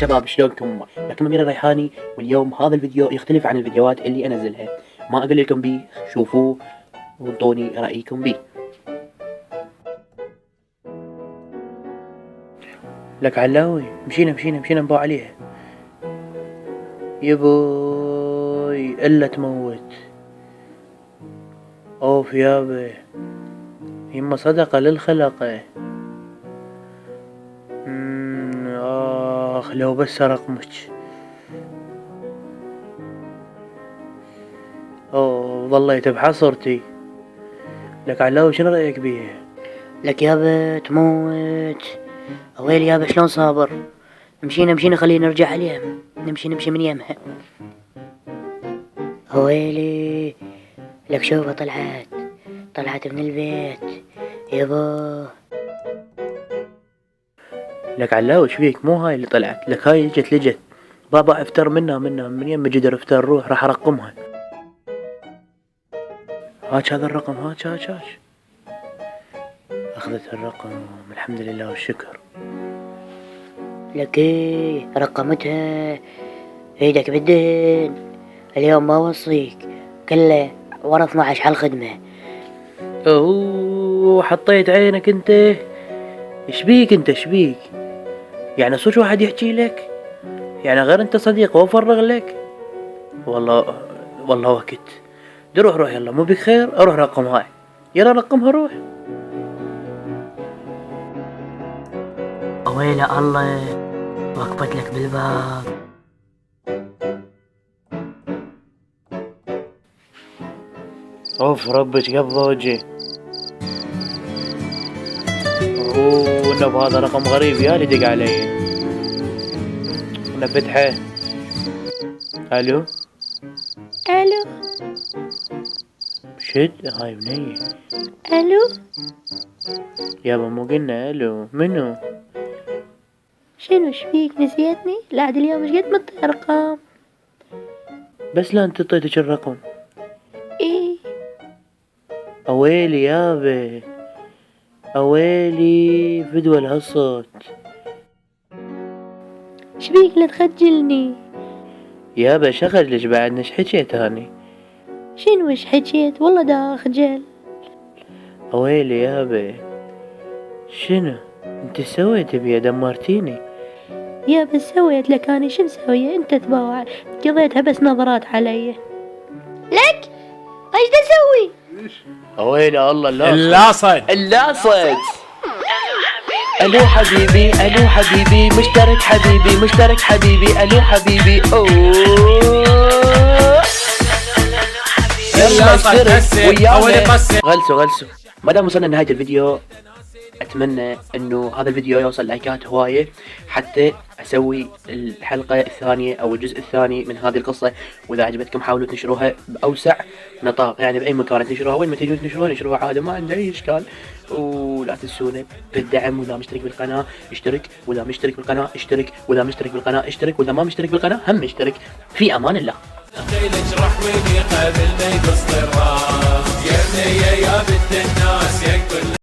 شباب شلونكم؟ معكم أمير الريحاني، واليوم هذا الفيديو يختلف عن الفيديوهات اللي أنزلها. ما أقول لكم بيه، شوفوه وانطوني رأيكم بيه. لك علاوي، مشينا نباع عليها. يبوي إلا تموت. أوف يابا، يما صدقة للخلقة. آخ لو بس رقمك. أوه ظليت بحصرتي. لك علاوي شنو رأيك بيها؟ لك يابا تموت. ويل يابا شلون صابر. مشينا خلينا نرجع عليها. نمشي من يمها. ويلي لك شوفها طلعت من البيت يابا. لك علاوي شبيك؟ مو هاي اللي طلعت لك، هاي لجت بابا افتر منها من يم جدر افتر. روح راح ارقمها. هاك هذا الرقم، هاك اخذت الرقم. الحمد لله والشكر. لك ايه رقمتها ايدك بالدهن. اليوم ما وصيك كله ورا 12 على الخدمة. اوه حطيت عينك انت. شبيك يعني صوت واحد يحكي لك؟ يعني غير انت صديق وافرغ لك؟ والله وقت. روح يلا، مو بك خير. اروح رقم هاي، يلا رقمها روح. ويلا الله وقفت لك بالباب. اوف ربك قبض وجهي. اوه هذا رقم غريب يا اللي دق علي. فتحه. الو شد هاي بنية. الو يابا مو قلنا الو؟ منو؟ شنو شبيك نسيتني؟ لا عاد اليوم ايش قد مطي ارقام. بس لا انت طيتك الرقم. ايه اويلي يابا، اويلي فدوى هالصوت. شبيك لا تخجلني يابا شغلش بعد نش حكيت هاني. شنو ايش حكيت؟ والله دا خجل. اويلي يابا شنو انت سويت بيا؟ دمرتيني يا بس سويت لك اني شو مسويه؟ انت تباوع قضيتها بس نظرات علي. لك ايش دا اسوي؟ اويلي الله اللاصق الو حبيبي مشترك حبيبي الو حبيبي. اوه يلا اشترك ويانا. غلسوا مادام وصلنا لنهاية الفيديو، اتمنى انه هذا الفيديو يوصل لايكات هواية حتى اسوي الحلقة الثانية او الجزء الثاني من هذه القصة. واذا عجبتكم حاولوا تنشروها باوسع نطاق، يعني باي مكان تنشروها، وين ما تجون تنشروها عادي، ما عندي اي اشكال. ولا تنسونا بالدعم، واذا مشترك بالقناة اشترك، واذا مشترك بالقناة اشترك، واذا مشترك بالقناة اشترك، واذا ما مشترك بالقناة هم اشترك. في امان الله. اجرح ويني قبل ما يبسط الراس يا بنيه يا بنت الناس يا كل